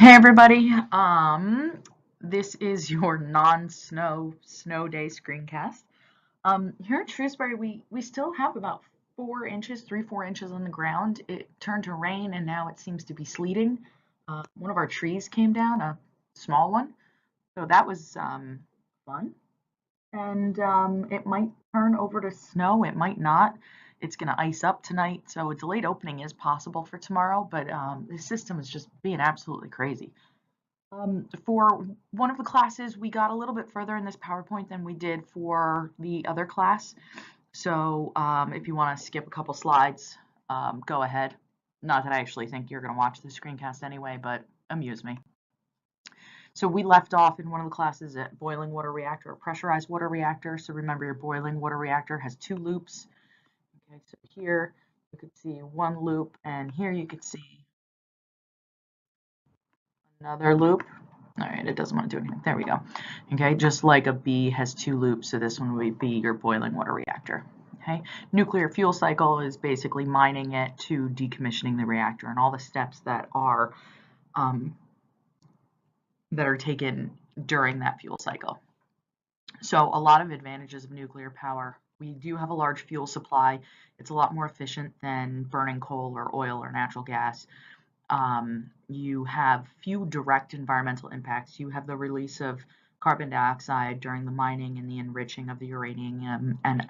Hey everybody, this is your snow day screencast. Here in Shrewsbury, we still have about 4 inches, 4 inches on the ground. It turned to rain and now it seems to be sleeting. One of our trees came down, a small one, so that was fun. And it might turn over to snow, it might not. It's going to ice up tonight, so a delayed opening is possible for tomorrow, but the system is just being absolutely crazy. For one of the classes, we got a little bit further in this PowerPoint than we did for the other class. So if you want to skip a couple slides, go ahead. Not that I actually think you're going to watch the screencast anyway, but amuse me. So we left off in one of the classes at boiling water reactor or pressurized water reactor. So remember, your boiling water reactor has 2 loops. Okay, so here you could see 1 loop, and here you could see another loop. All right, it doesn't want to do anything. There we go. Okay, just like a B has 2 loops, so this one would be your boiling water reactor. Okay, nuclear fuel cycle is basically mining it to decommissioning the reactor and all the steps that are taken during that fuel cycle. So a lot of advantages of nuclear power. We do have a large fuel supply. It's a lot more efficient than burning coal or oil or natural gas. You have few direct environmental impacts. You have the release of carbon dioxide during the mining and the enriching of the uranium, and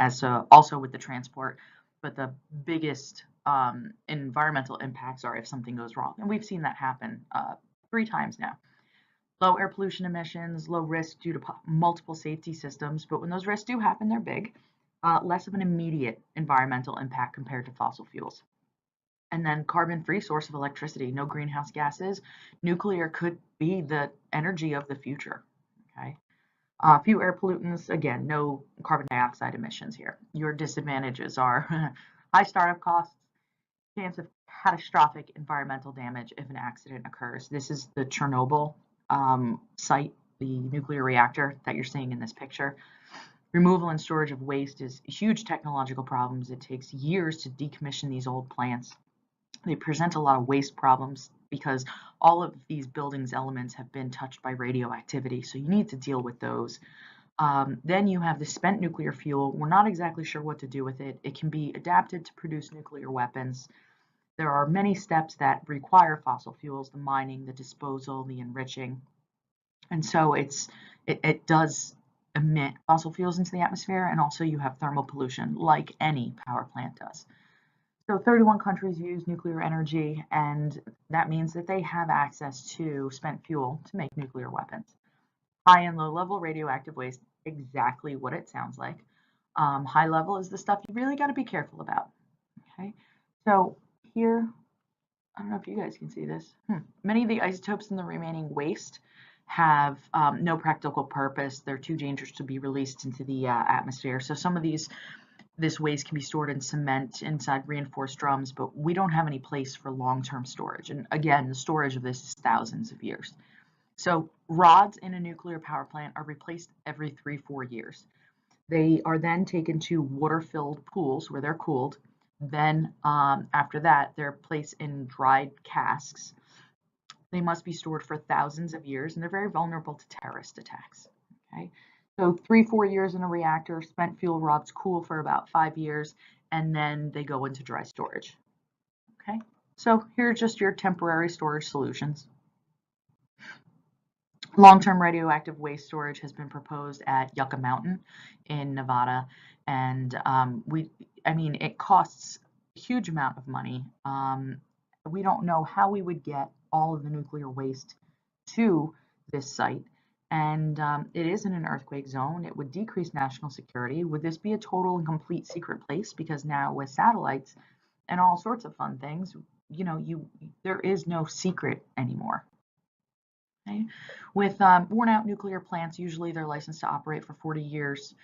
also with the transport. But the biggest environmental impacts are if something goes wrong, and we've seen that happen 3 times now. Low air pollution emissions, low risk due to multiple safety systems, but when those risks do happen, they're big. Less of an immediate environmental impact compared to fossil fuels. And then carbon-free source of electricity, no greenhouse gases. Nuclear could be the energy of the future. Okay. Few air pollutants, again, no carbon dioxide emissions here. Your disadvantages are high startup costs, chance of catastrophic environmental damage if an accident occurs. This is the Chernobyl site, the nuclear reactor that you're seeing in this picture. Removal and storage of waste is huge technological problems. It takes years to decommission these old plants. They present a lot of waste problems because all of these buildings' elements have been touched by radioactivity, so you need to deal with those. Then you have the spent nuclear fuel. We're not exactly sure what to do with it. It can be adapted to produce nuclear weapons. There are many steps that require fossil fuels, the mining, the disposal, the enriching. And so it does emit fossil fuels into the atmosphere, and also you have thermal pollution like any power plant does. So 31 countries use nuclear energy, and that means that they have access to spent fuel to make nuclear weapons. High and low level radioactive waste, exactly what it sounds like. High level is the stuff you really got to be careful about. Okay, so here, I don't know if you guys can see this. Many of the isotopes in the remaining waste have no practical purpose. They're too dangerous to be released into the atmosphere. So some of this waste can be stored in cement inside reinforced drums, but we don't have any place for long-term storage. And again, the storage of this is thousands of years. So rods in a nuclear power plant are replaced every 3-4 years. They are then taken to water-filled pools where they're cooled. Then after that, they're placed in dried casks. They must be stored for thousands of years, and they're very vulnerable to terrorist attacks. Okay, so 3-4 years in a reactor, spent fuel rods cool for about 5 years, and then they go into dry storage. Okay, so here are just your temporary storage solutions. Long-term radioactive waste storage has been proposed at Yucca Mountain in Nevada, and it costs a huge amount of money. We don't know how we would get all of the nuclear waste to this site, and it is in an earthquake zone. It would decrease national security. Would this be a total and complete secret place? Because now with satellites and all sorts of fun things, there is no secret anymore. Okay. With worn out nuclear plants, usually they're licensed to operate for 40 years.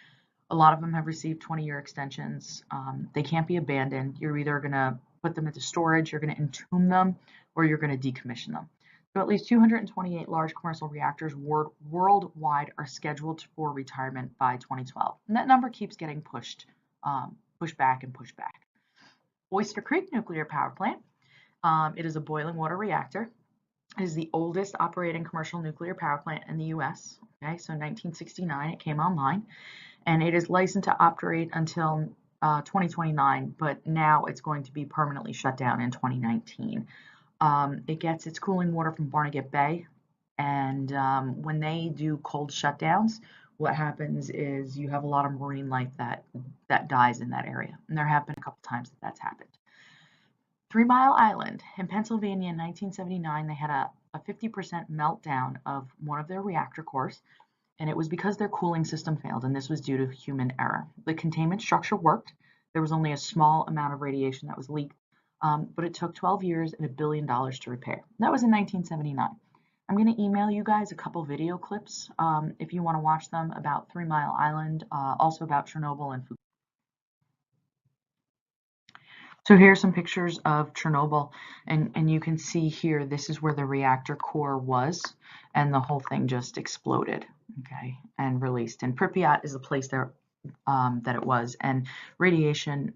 A lot of them have received 20-year extensions. They can't be abandoned. You're either going to put them into storage, you're going to entomb them, or you're going to decommission them. So at least 228 large commercial reactors worldwide are scheduled for retirement by 2012. And that number keeps getting pushed back and pushed back. Oyster Creek Nuclear Power Plant. It is a boiling water reactor. It is the oldest operating commercial nuclear power plant in the US. Okay, so 1969 it came online, and it is licensed to operate until 2029, but now it's going to be permanently shut down in 2019. It gets its cooling water from Barnegat Bay, and when they do cold shutdowns, what happens is you have a lot of marine life that dies in that area, and there have been a couple times that that's happened. 3 Mile Island in Pennsylvania in 1979, they had a 50% meltdown of one of their reactor cores, and it was because their cooling system failed, and this was due to human error. The containment structure worked. There was only a small amount of radiation that was leaked, but it took 12 years and $1 billion to repair. That was in 1979. I'm going to email you guys a couple video clips if you want to watch them about 3 Mile Island, also about Chernobyl and Fukushima. So here's some pictures of Chernobyl, and you can see here, this is where the reactor core was, and the whole thing just exploded, okay, and released. And Pripyat is the place there that it was. And radiation,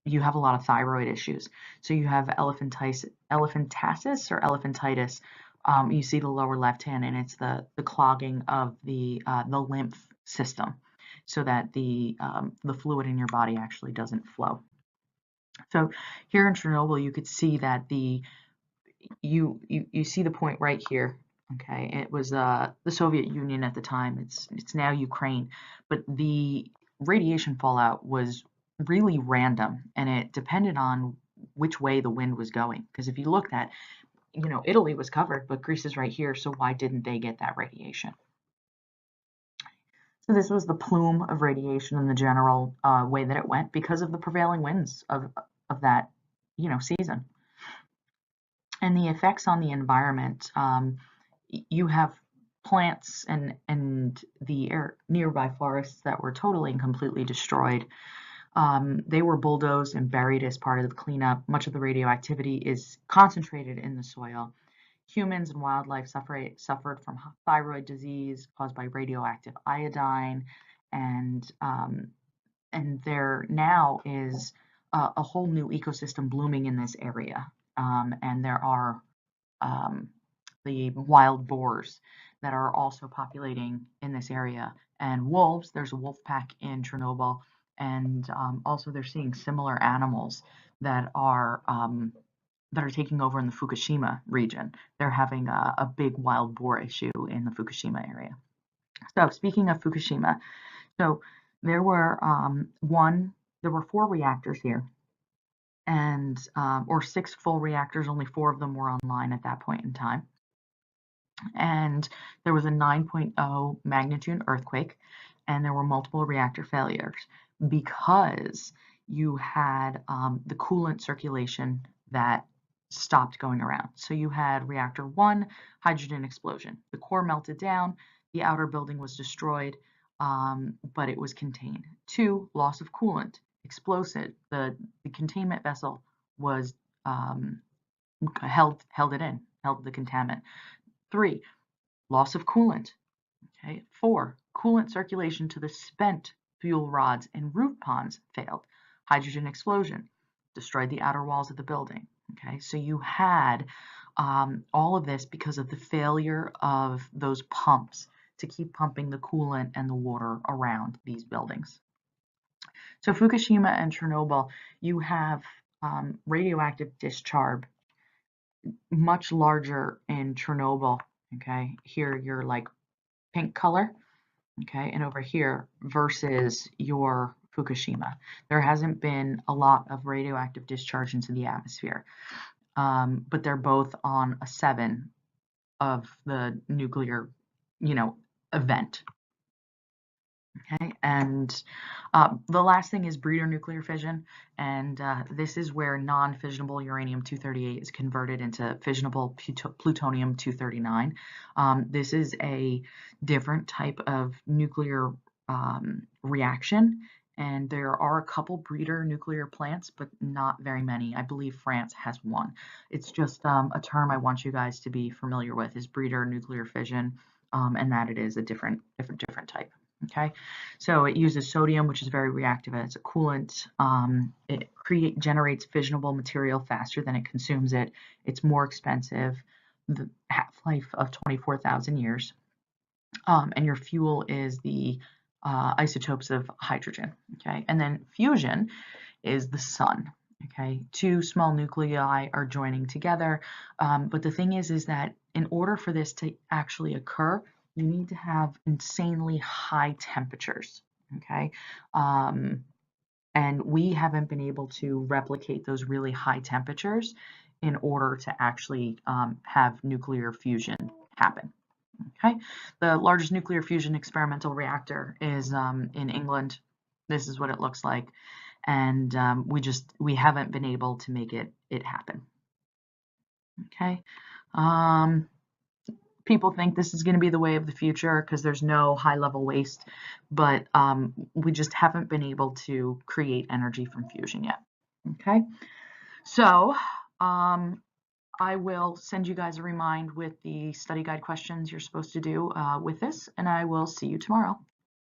you have a lot of thyroid issues. So you have elephantiasis or elephantitis. You see the lower left hand, and it's the clogging of the lymph system, so that the fluid in your body actually doesn't flow. So here in Chernobyl, you could see that you see the point right here. Okay, it was the Soviet Union at the time. It's now Ukraine, but the radiation fallout was really random, and it depended on which way the wind was going. Because if you looked at, Italy was covered, but Greece is right here, so why didn't they get that radiation? So this was the plume of radiation in the general way that it went because of the prevailing winds of that, season. And the effects on the environment, you have plants and the nearby forests that were totally and completely destroyed. They were bulldozed and buried as part of the cleanup. Much of the radioactivity is concentrated in the soil. Humans and wildlife suffered from thyroid disease caused by radioactive iodine, and there now is a whole new ecosystem blooming in this area, and there are the wild boars that are also populating in this area, and wolves. There's a wolf pack in Chernobyl, and also they're seeing similar animals that are taking over in the Fukushima region. They're having a big wild boar issue in the Fukushima area. So speaking of Fukushima, so there were 4 reactors here, and or 6 full reactors. Only 4 of them were online at that point in time. And there was a 9.0 magnitude earthquake, and there were multiple reactor failures because you had the coolant circulation that stopped going around. So you had reactor 1, hydrogen explosion. The core melted down, the outer building was destroyed, but it was contained. 2, loss of coolant, explosive. The containment vessel was held the contaminant. 3, loss of coolant. Okay. 4, coolant circulation to the spent fuel rods and roof ponds failed. Hydrogen explosion destroyed the outer walls of the building. Okay, so you had all of this because of the failure of those pumps to keep pumping the coolant and the water around these buildings. So Fukushima and Chernobyl, you have radioactive discharge much larger in Chernobyl. Okay, here you're like pink color, okay, and over here versus your Fukushima. There hasn't been a lot of radioactive discharge into the atmosphere, but they're both on a 7 of the nuclear, event. Okay, and the last thing is breeder nuclear fission, and this is where non-fissionable uranium-238 is converted into fissionable plutonium-239. This is a different type of nuclear reaction, and there are a couple breeder nuclear plants, but not very many. I believe France has 1. It's just a term I want you guys to be familiar with, is breeder nuclear fission, and that it is a different type. Okay, so it uses sodium, which is very reactive as a coolant. It generates fissionable material faster than it consumes it. It's more expensive. the half-life of 24,000 years. And your fuel is the isotopes of hydrogen, okay? And then fusion is the sun, okay? Two small nuclei are joining together, but the thing is that in order for this to actually occur, you need to have insanely high temperatures, okay? And we haven't been able to replicate those really high temperatures in order to actually have nuclear fusion happen. Okay, the largest nuclear fusion experimental reactor is in England. This is what it looks like, and we haven't been able to make it happen. Okay, people think this is going to be the way of the future because there's no high-level waste, but we just haven't been able to create energy from fusion yet. Okay, so I will send you guys a remind with the study guide questions you're supposed to do with this, and I will see you tomorrow.